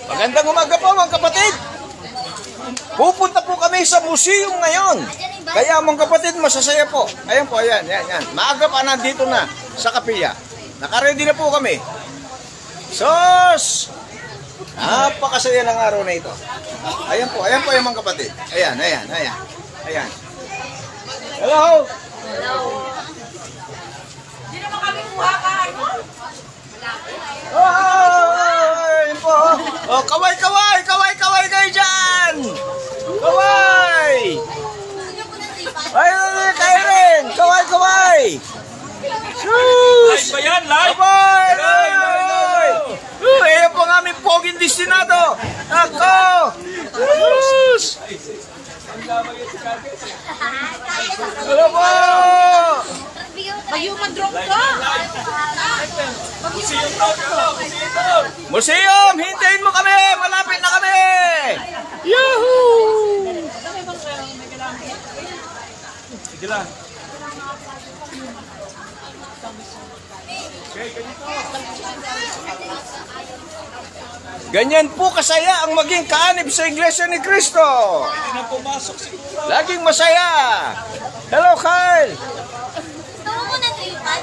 Magandang umaga po mga kapatid. Pupunta po kami sa museum ngayon. Kaya mga kapatid, masasaya po. Ayan po, ayan. Maaga pa nandito na sa kapilya. Nakaready na po kami. Sos! Napakasaya ng araw na ito. Ayan po yung mga kapatid. Ayan. Hello! Hindi naman kami kuha ka, ano? Ayan po. Oh, kaway kayo dyan! Kaway! Ay, kayo rin! Kaway! Sus! Live ba yan? Live? Ayan po ang aming poging destinado! Ako! Sus! Hello po! Mag-human-drop ka! Museum! Hintayin mo kami! Malapit na kami! Yahoo! Sige lang. Ganyan po kasaya ang maging kaanib sa Iglesia ni Cristo. Hindi na pumasok siguro. Laging masaya. Hello, Kyle. Gusto mo na tripan?